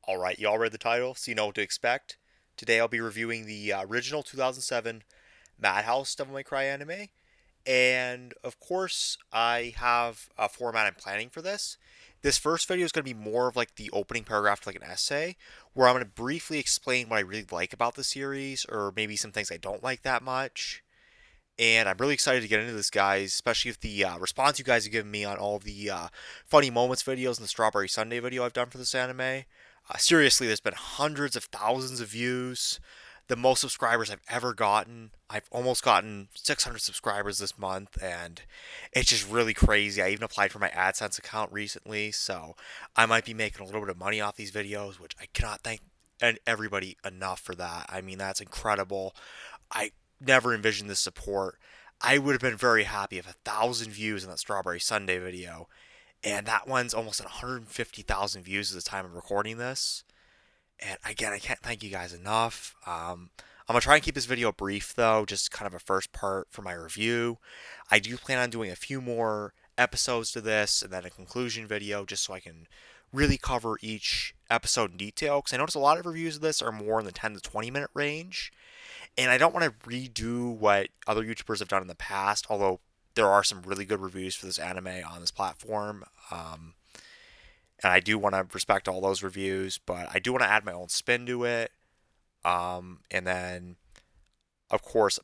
Alright, you all read the title, so you know what to expect. Today I'll be reviewing the original 2007 Madhouse Devil May Cry anime. And of course, I have a format I'm planning for this. This first video is going to be more of like the opening paragraph to like an essay, where I'm going to briefly explain what I really like about the series, or maybe some things I don't like that much. And I'm really excited to get into this, guys, especially with the response you guys have given me on all of the funny moments videos and the Strawberry Sunday video I've done for this anime. Seriously, there's been hundreds of thousands of views, the most subscribers I've ever gotten. I've almost gotten 600 subscribers this month, and it's just really crazy. I even applied for my AdSense account recently, so I might be making a little bit of money off these videos, which I cannot thank everybody enough for that. I mean, that's incredible. I never envisioned this support. I would have been very happy if 1,000 views in that Strawberry Sunday video, and that one's almost at 150,000 views at the time of recording this. And again, I can't thank you guys enough. I'm gonna try and keep this video brief though, just kind of a first part for my review. I do plan on doing a few more episodes to this, and then a conclusion video, just so I can really cover each episode in detail. Because I notice a lot of reviews of this are more in the 10 to 20 minute range, and I don't want to redo what other YouTubers have done in the past, although there are some really good reviews for this anime on this platform. And I do want to respect all those reviews, but I do want to add my own spin to it. And then, of course,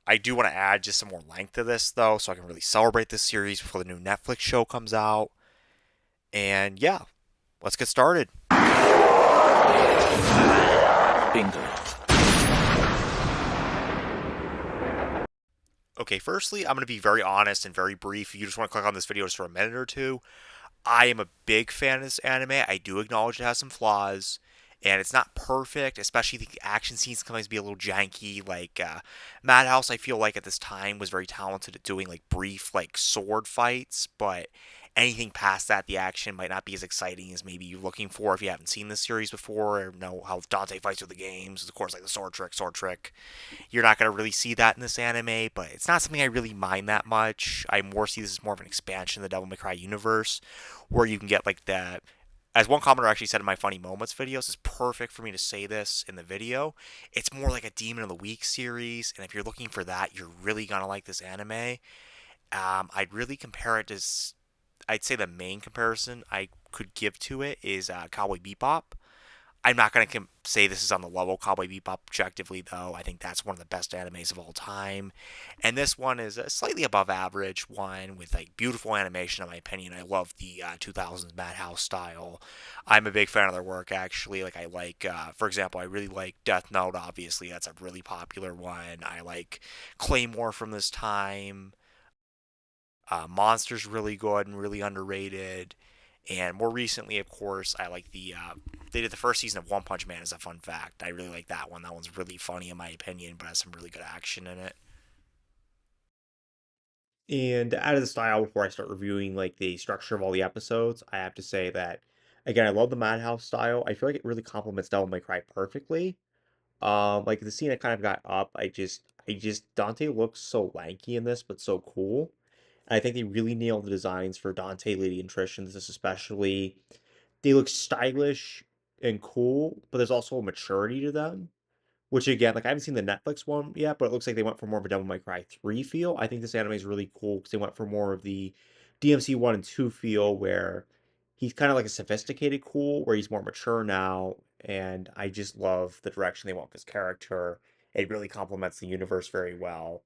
I do want to add just some more length to this, though, so I can really celebrate this series before the new Netflix show comes out. And yeah, let's get started. Bingo. Okay, firstly, I'm going to be very honest and very brief. If you just want to click on this video just for a minute or two, I am a big fan of this anime. I do acknowledge it has some flaws, and it's not perfect, especially the action scenes can sometimes be a little janky. Like Madhouse, I feel like at this time was very talented at doing like brief like sword fights, but anything past that, the action might not be as exciting as maybe you're looking for if you haven't seen this series before or know how Dante fights with the games. Of course, like the sword trick, sword trick. You're not going to really see that in this anime, but it's not something I really mind that much. I more see this as more of an expansion of the Devil May Cry universe, where you can get like that. As one commenter actually said in my funny moments videos, it's perfect for me to say this in the video. It's more like a Demon of the Week series, and if you're looking for that, you're really gonna like this anime. I'd really compare it to. I'd say the main comparison I could give to it is Cowboy Bebop. I'm not going to say this is on the level of Cowboy Bebop objectively, though. I think that's one of the best animes of all time. And this one is a slightly above average one with like beautiful animation, in my opinion. I love the 2000s Madhouse style. I'm a big fan of their work, actually. Like, I like, for example, I really like Death Note, obviously. That's a really popular one. I like Claymore from this time. Monster's really good and really underrated. And more recently, of course, I like they did the first season of One Punch Man as a fun fact. I really like that one. That one's really funny in my opinion, but has some really good action in it. And out of the style, before I start reviewing like the structure of all the episodes, I have to say that again, I love the Madhouse style. I feel like it really complements Devil May Cry perfectly. Like the scene I kind of got up, I just Dante looks so lanky in this, but so cool. And I think they really nailed the designs for Dante, Lady, and Trish in this, especially. They look stylish and cool, but there's also a maturity to them. Which again, like I haven't seen the Netflix one yet, but it looks like they went for more of a Devil May Cry 3 feel. I think this anime is really cool because they went for more of the DMC 1 and 2 feel where he's kind of like a sophisticated cool, where he's more mature now. And I just love the direction they went with his character. It really complements the universe very well.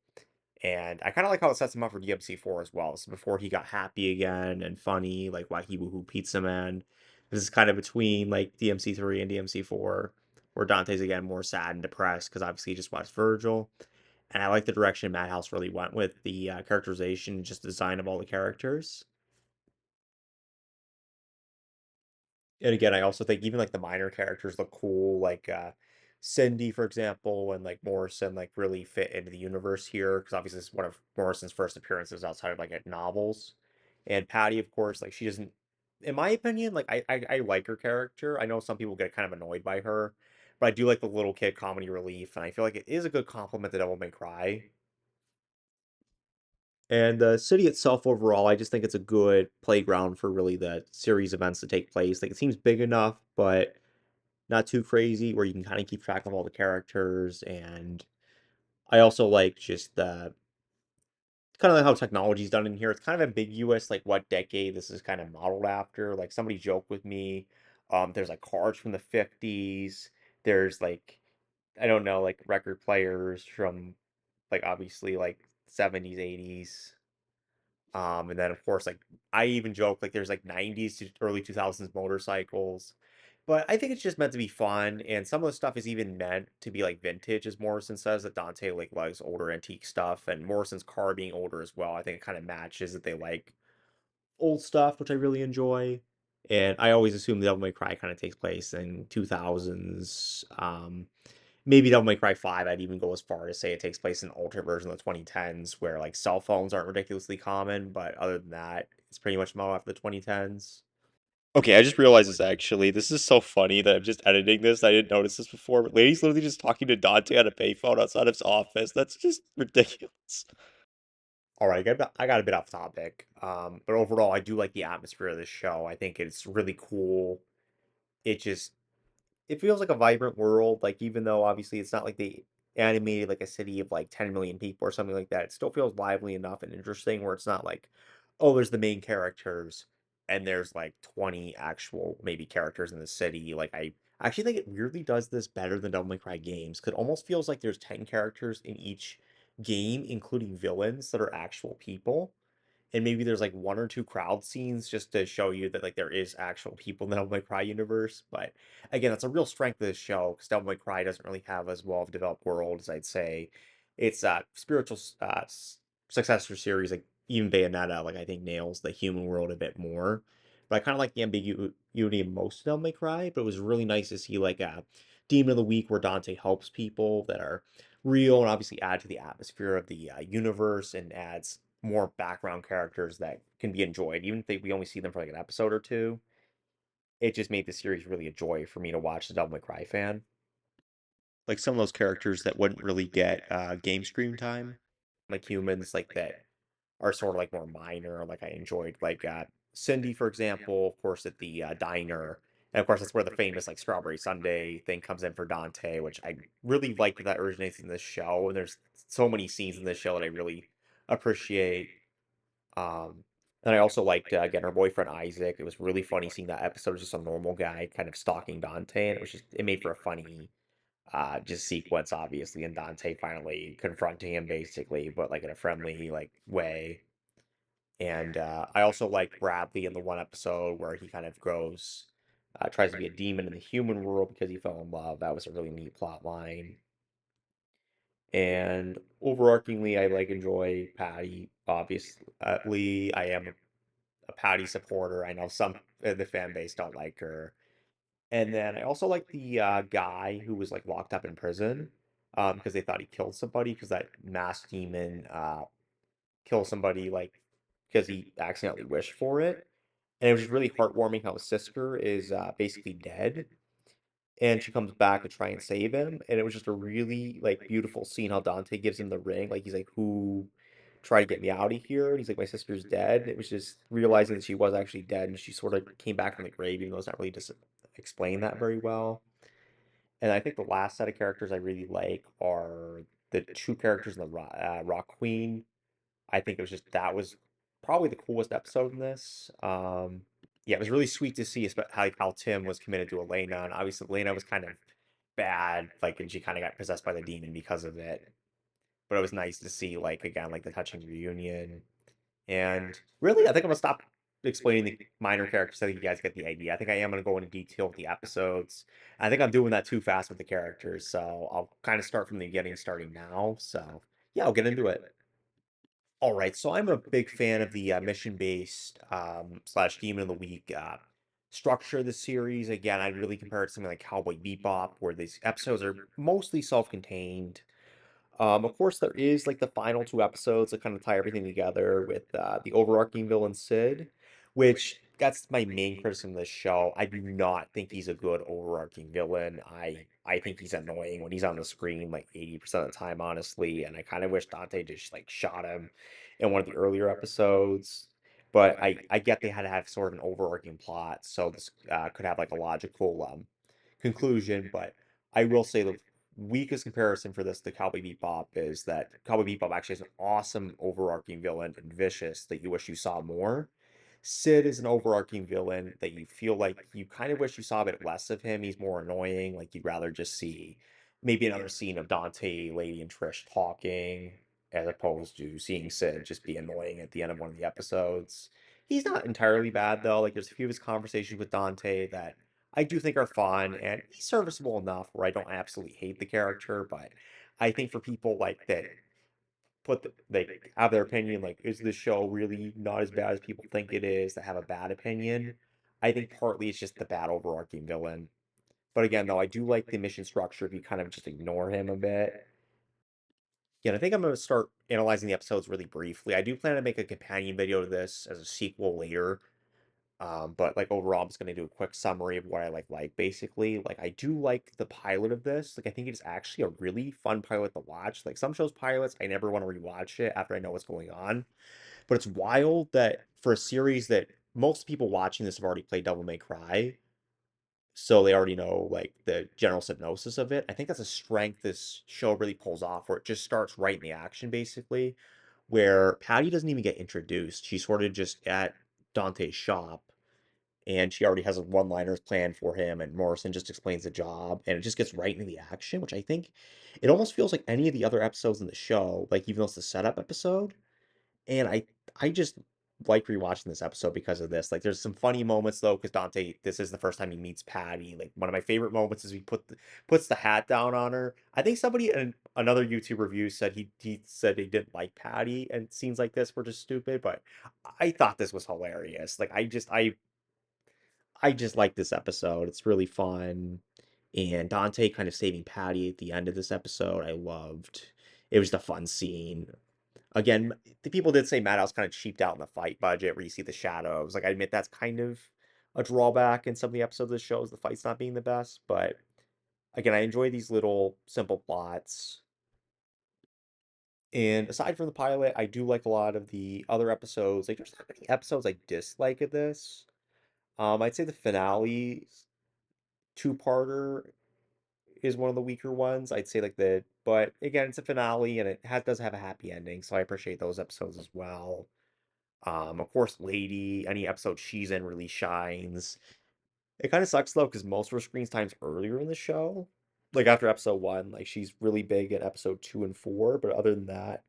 And I kind of like how it sets him up for DMC 4 as well. So before he got happy again and funny, like Wacky Woohoo Pizza Man, this is kind of between like DMC 3 and DMC 4, where Dante's again more sad and depressed because obviously he just watched Virgil. And I like the direction Madhouse really went with the characterization and just design of all the characters. And again, I also think even like the minor characters look cool, like Cindy, for example, and like Morrison, like really fit into the universe here because obviously this is one of Morrison's first appearances outside of like novels. And Patty, of course, like she doesn't, in my opinion, like I like her character. I know some people get kind of annoyed by her, but I do like the little kid comedy relief, and I feel like it is a good compliment to Devil May Cry. And the city itself overall, I just think it's a good playground for really the series events to take place. Like it seems big enough, but not too crazy, where you can kind of keep track of all the characters. And I also like just the kind of like how technology's done in here. It's kind of ambiguous, like what decade this is kind of modeled after. Like somebody joked with me, there's like cars from the 50s. There's like I don't know, like record players from like obviously like 70s, 80s. And then of course like I even joke like there's like 90s to early 2000s motorcycles. But I think it's just meant to be fun, and some of the stuff is even meant to be like vintage, as Morrison says that Dante like likes older antique stuff, and Morrison's car being older as well. I think it kind of matches that they like old stuff, which I really enjoy. And I always assume the Devil May Cry kind of takes place in 2000s. Maybe Devil May Cry 5, I'd even go as far as say it takes place in an alternate version of the 2010s where like cell phones aren't ridiculously common, but other than that, it's pretty much modeled after the 2010s. Okay, I just realized this actually. This is so funny that I'm just editing this. I didn't notice this before, but Lady's literally just talking to Dante on a payphone outside of his office. That's just ridiculous. All right, I got a bit off topic, but overall, I do like the atmosphere of this show. I think it's really cool. It just it feels like a vibrant world. Like even though obviously it's not like they animated like a city of like 10 million people or something like that, it still feels lively enough and interesting. Where it's not like, oh, there's the main characters and there's like 20 actual maybe characters in the city. Like I actually think it weirdly does this better than Devil May Cry games. Cause it almost feels like there's 10 characters in each game, including villains that are actual people, and maybe there's like one or two crowd scenes just to show you that like there is actual people in the Devil May Cry universe. But again, that's a real strength of this show because Devil May Cry doesn't really have as well of a developed world as I'd say. It's spiritual successor series like even Bayonetta, like I think nails the human world a bit more. But I kind of like the ambiguity of most of Devil May Cry. But it was really nice to see like a Demon of the Week where Dante helps people that are real and obviously add to the atmosphere of the universe and adds more background characters that can be enjoyed, even if we only see them for like an episode or two. It just made the series really a joy for me to watch as a Devil May Cry fan. Like some of those characters that wouldn't really get game screen time. Like humans like that are sort of like more minor. Like I enjoyed like Cindy, for example, of course, at the diner. And of course, that's where the famous like strawberry sundae thing comes in for Dante, which I really liked that originates in this show. And there's so many scenes in this show that I really appreciate. Um, and I also liked again her boyfriend Isaac. It was really funny seeing that episode of just a normal guy kind of stalking Dante, and it was just it made for a funny just sequence, obviously, and Dante finally confronting him basically, but like in a friendly like way. And I also liked Bradley in the one episode where he kind of grows, tries to be a demon in the human world because he fell in love. That was a really neat plot line. And overarchingly, I like enjoy Patty. Obviously, I am a Patty supporter. I know some of the fan base don't like her. And then I also like the guy who was like locked up in prison because they thought he killed somebody because that masked demon killed somebody like because he accidentally wished for it. And it was just really heartwarming how his sister is basically dead and she comes back to try and save him. And it was just a really like beautiful scene how Dante gives him the ring. Like he's like, "Who tried to get me out of here?" And he's like, "My sister's dead." And it was just realizing that she was actually dead, and she sort of came back from the grave, even though it's not really just explained that very well. And I think the last set of characters I really like are the two characters in the Rock Queen. I think it was just that was probably the coolest episode in this. Yeah, it was really sweet to see how Tim was committed to Elena, and obviously Elena was kind of bad, like, and she kind of got possessed by the demon because of it. But it was nice to see, like, again, like the touching reunion. And really, I think I'm gonna stop explaining the minor characters. I think you guys get the idea. I think I am gonna go into detail with the episodes. I think I'm doing that too fast with the characters, so I'll kind of start from the beginning, starting now. So yeah, I'll get into it. All right, so I'm a big fan of the mission-based slash Demon of the Week structure of the series. Again, I really compare it to something like Cowboy Bebop, where these episodes are mostly self-contained. Of course, there is like the final two episodes that kind of tie everything together with the overarching villain Sid, which that's my main criticism of this show. I do not think he's a good overarching villain. I think he's annoying when he's on the screen like 80% of the time, honestly, and I kind of wish Dante just like shot him in one of the earlier episodes. But I get they had to have sort of an overarching plot, so this could have like a logical conclusion, but I will say the weakest comparison for this to Cowboy Bebop is that Cowboy Bebop actually has an awesome overarching villain and vicious that you wish you saw more. Sid is an overarching villain that you feel like you kind of wish you saw a bit less of him. He's more annoying. Like you'd rather just see maybe another scene of Dante, Lady, and Trish talking as opposed to seeing Sid just be annoying at the end of one of the episodes. He's not entirely bad though. Like there's a few of his conversations with Dante that I do think are fun, and he's serviceable enough where I don't absolutely hate the character, but I think for people like that they have their opinion, like, is this show really not as bad as people think it is, that have a bad opinion? I think partly it's just the bad overarching villain. But again, though, I do like the mission structure if you kind of just ignore him a bit. Yeah, and I think I'm going to start analyzing the episodes really briefly. I do plan to make a companion video to this as a sequel later. But like overall, I'm just gonna do a quick summary of what I like basically. Like I do like the pilot of this. Like I think it's actually a really fun pilot to watch. Like some shows pilots, I never want to rewatch it after I know what's going on. But it's wild that for a series that most people watching this have already played Devil May Cry, so they already know like the general synopsis of it. I think that's a strength this show really pulls off, where it just starts right in the action basically, where Patty doesn't even get introduced. She's sort of just at Dante's shop and she already has a one-liners planned for him, and Morrison just explains the job, and it just gets right into the action, which I think it almost feels like any of the other episodes in the show, like even though it's the setup episode, and I just like rewatching this episode because of this. Like there's some funny moments though, because Dante, this is the first time he meets Patty. Like one of my favorite moments is he puts the hat down on her. I think somebody in another YouTube review said he said he didn't like Patty, and scenes like this were just stupid, but I thought this was hilarious. Like I just like this episode. It's really fun. And Dante kind of saving Patty at the end of this episode, I loved. It was the fun scene. Again, the people did say Madhouse kind of cheaped out in the fight budget where you see the shadows. Like, I admit that's kind of a drawback in some of the episodes of the shows, the fight's not being the best. But again, I enjoy these little simple plots. And aside from the pilot, I do like a lot of the other episodes. Like, there's not many episodes I dislike of this. I'd say the finale two-parter is one of the weaker ones. I'd say like but again, it's a finale and it does have a happy ending, so I appreciate those episodes as well. Of course, Lady, any episode she's in really shines. It kind of sucks though, because most of her screen time's earlier in the show. Like after episode one, like she's really big in episode two and four, but other than that,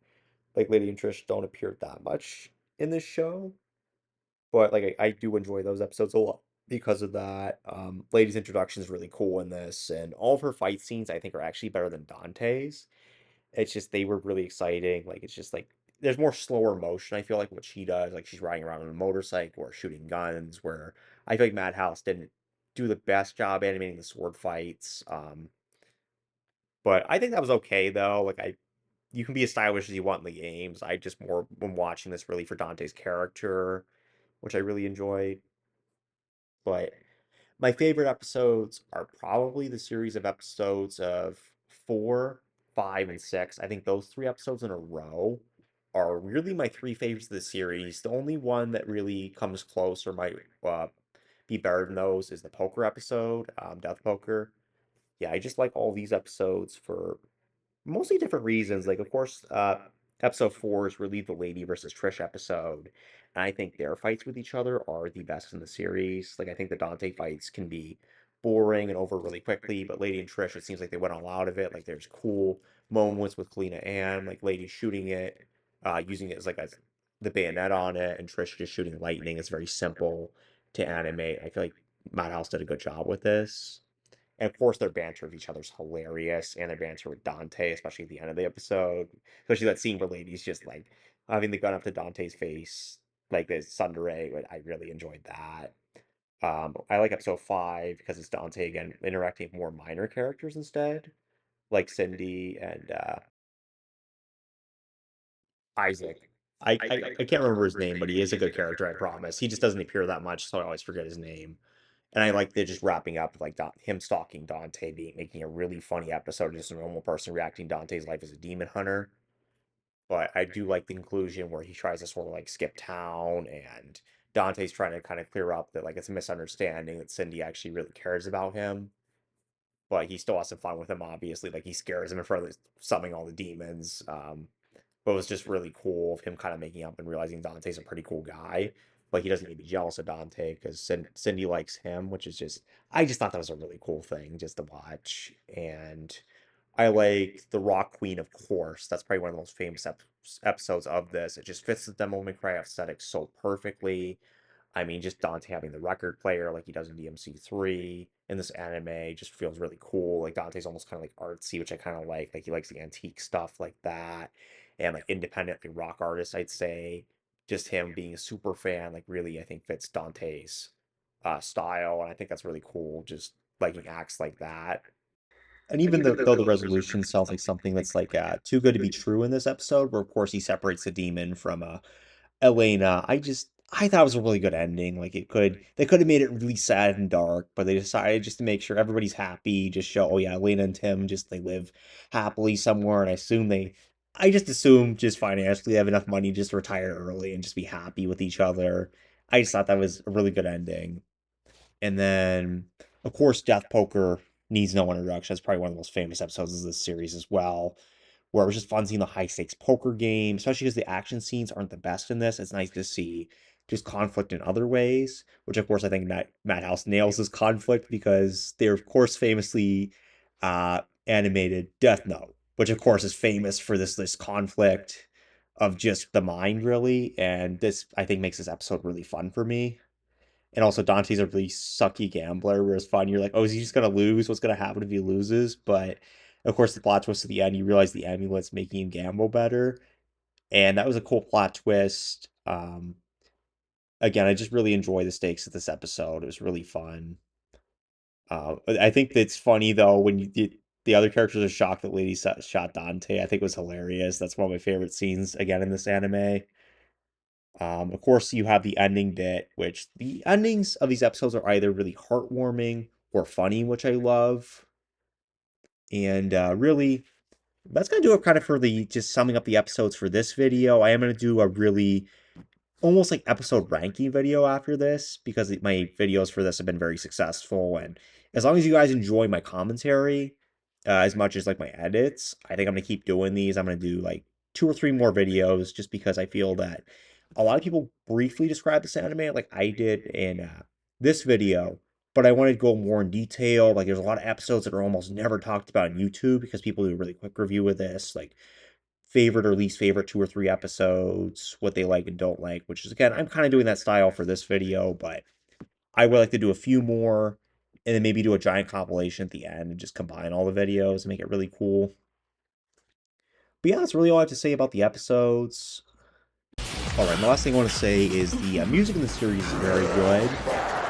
like Lady and Trish don't appear that much in this show. But like I do enjoy those episodes a lot because of that. Lady's introduction is really cool in this, and all of her fight scenes I think are actually better than Dante's. It's just they were really exciting. Like it's just like there's more slower motion. I feel like what she does, like she's riding around on a motorcycle or shooting guns. Where I feel like Madhouse didn't do the best job animating the sword fights. But I think that was okay though. Like you can be as stylish as you want in the games. I just more when watching this really for Dante's character, which I really enjoyed. But my favorite episodes are probably the series of episodes of 4, 5, and 6. I think those three episodes in a row are really my three favorites of the series. The only one that really comes close or might be better than those is the poker episode, Death Poker. Yeah, I just like all these episodes for mostly different reasons. Like, of course, episode four is really the Lady versus Trish episode. And I think their fights with each other are the best in the series. Like, I think the Dante fights can be boring and over really quickly, but Lady and Trish, it seems like they went all out of it. Like, there's cool moments with Kalina Ann, like Lady shooting it, using it as like the bayonet on it, and Trish just shooting lightning. It's very simple to animate. I feel like Madhouse did a good job with this. And of course, their banter with each other's hilarious, and their banter with Dante, especially at the end of the episode. Especially that scene where Lady's just like having the gun up to Dante's face, like this tsundere. I really enjoyed that. I like episode five because it's Dante again interacting with more minor characters instead, like Cindy and Isaac. I can't remember his name, but he is a good character, I promise. He just doesn't appear that much, so I always forget his name. And I like they're just wrapping up with like him stalking Dante, making a really funny episode of just a normal person reacting Dante's life as a demon hunter. But I do like the conclusion where he tries to sort of like skip town, and Dante's trying to kind of clear up that like it's a misunderstanding that Cindy actually really cares about him. but he still has some fun with him, obviously. Like he scares him in front of summoning all the demons. But it was just really cool of him kind of making up and realizing Dante's a pretty cool guy. But he doesn't need to be jealous of Dante because Cindy likes him, which is just, I just thought that was a really cool thing just to watch. And I like the Rock Queen, of course. That's probably one of the most famous episodes of this. It just fits the Devil May Cry aesthetic so perfectly. I mean, just Dante having the record player like he does in DMC 3 in this anime just feels really cool. Like Dante's almost kind of like artsy, which I kind of like. Like he likes the antique stuff like that. And like independent like rock artist, I'd say. Just him being a super fan, like really, I think fits Dante's style. And I think that's really cool. Just liking acts like that. And even though the resolution sounds like something that's like too good to be true in this episode, where of course he separates the demon from Elena, I thought it was a really good ending. Like they could have made it really sad and dark, but they decided just to make sure everybody's happy, just show, oh yeah, Elena and Tim just they live happily somewhere, and I just assume just financially they have enough money just to retire early and just be happy with each other. I just thought that was a really good ending. And then, of course, Death Poker needs no introduction. It's probably one of the most famous episodes of this series as well, where it was just fun seeing the high stakes poker game, especially because the action scenes aren't the best in this. It's nice to see just conflict in other ways, which of course I think Madhouse nails this conflict because they're of course famously animated Death Note, which of course is famous for this conflict of just the mind really, and this I think makes this episode really fun for me. And also Dante's a really sucky gambler, whereas fun, you're like, oh, is he just gonna lose? What's gonna happen if he loses? But of course, the plot twist at the end, you realize the amulet's making him gamble better, and that was a cool plot twist. Again, I just really enjoy the stakes of this episode. It was really fun. I think it's funny though when the other characters are shocked that Lady shot Dante. I think it was hilarious. That's one of my favorite scenes again in this anime. Of course, you have the ending bit, which the endings of these episodes are either really heartwarming or funny, which I love. And really, that's gonna do it kind of for the just summing up the episodes for this video. I am gonna do a really almost like episode ranking video after this because my videos for this have been very successful. And as long as you guys enjoy my commentary as much as like my edits, I think I'm gonna keep doing these. I'm gonna do like 2 or 3 more videos just because I feel that a lot of people briefly describe this anime like I did in this video, but I wanted to go more in detail. Like there's a lot of episodes that are almost never talked about on YouTube because people do a really quick review of this, like favorite or least favorite 2 or 3 episodes, what they like and don't like, which is again, I'm kind of doing that style for this video, but I would like to do a few more and then maybe do a giant compilation at the end and just combine all the videos and make it really cool. But yeah, that's really all I have to say about the episodes. All right, the last thing I want to say is the music in the series is very good.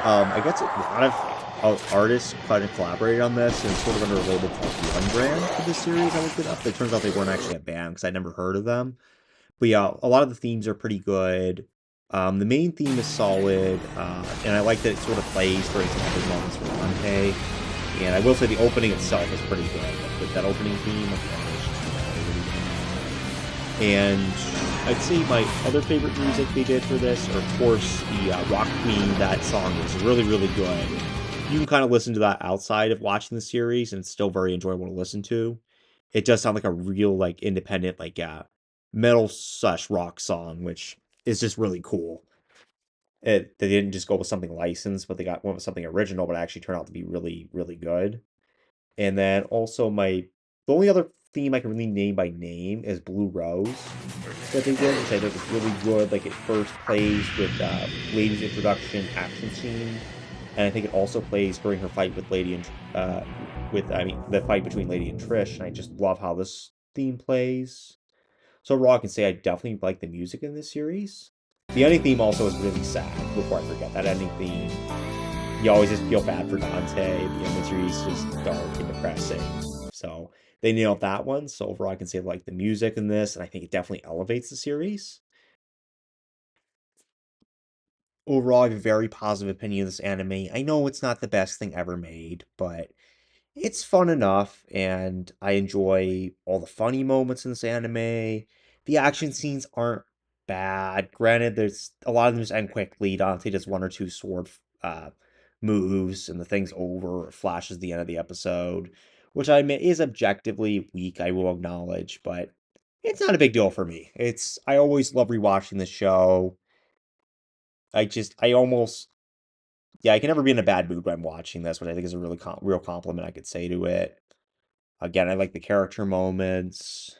I guess a lot of artists kind of collaborated on this, and it's sort of under a label called One Brand for this series. I looked it up. It turns out they weren't actually a band because I never heard of them. But yeah, a lot of the themes are pretty good. The main theme is solid, and I like that it sort of plays for its epic moments with Dante. And I will say the opening itself is pretty good. Like, with that opening theme, like, it's just really good. And I'd say my other favorite music they did for this are, of course, the Rock Queen. That song is really, really good. You can kind of listen to that outside of watching the series, and it's still very enjoyable to listen to. It does sound like a real, like, independent, like, metal slash rock song, which is just really cool. They didn't just go with something licensed, but they went with something original, but it actually turned out to be really, really good. And then also the only other theme I can really name by name is Blue Rose that they did, which I think is really good. Like it first plays with Lady's introduction action scene, and I think it also plays during her fight with Lady and the fight between Lady and Trish. And I just love how this theme plays. So overall, I can say I definitely like the music in this series. The ending theme also is really sad. Before I forget that ending theme, you always just feel bad for Dante. The imagery is just dark and depressing. So they nailed that one. So overall, I can say I like the music in this, and I think it definitely elevates the series. Overall, I have a very positive opinion of this anime. I know it's not the best thing ever made, but it's fun enough, and I enjoy all the funny moments in this anime. The action scenes aren't bad. Granted, there's a lot of them just end quickly. Dante does 1 or 2 sword moves and the thing's over or flashes the end of the episode, which I admit is objectively weak, I will acknowledge, but it's not a big deal for me. I always love rewatching the show. I almost, yeah, I can never be in a bad mood when I'm watching this, which I think is a really real compliment I could say to it. Again, I like the character moments.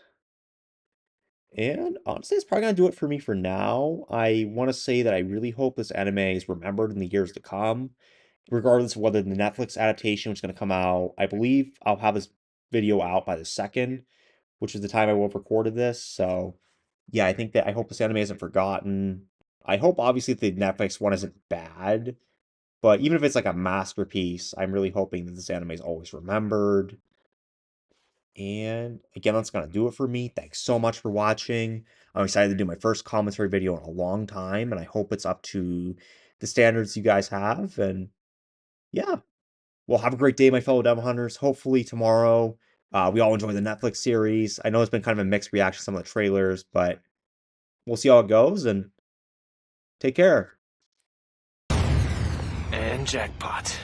And honestly, it's probably gonna do it for me for now. I want to say that I really hope this anime is remembered in the years to come, regardless of whether the Netflix adaptation is going to come out. I believe I'll have this video out by the second, which is the time I will have recorded this. So, yeah, I hope this anime isn't forgotten. I hope obviously the Netflix one isn't bad, but even if it's like a masterpiece, I'm really hoping that this anime is always remembered. And again, that's gonna do it for me. Thanks so much for watching. I'm excited to do my first commentary video in a long time, and I hope it's up to the standards you guys have. And yeah, well, have a great day, my fellow Devil Hunters. Hopefully tomorrow, we all enjoy the Netflix series. I know it's been kind of a mixed reaction to some of the trailers, but we'll see how it goes, and take care. And jackpot.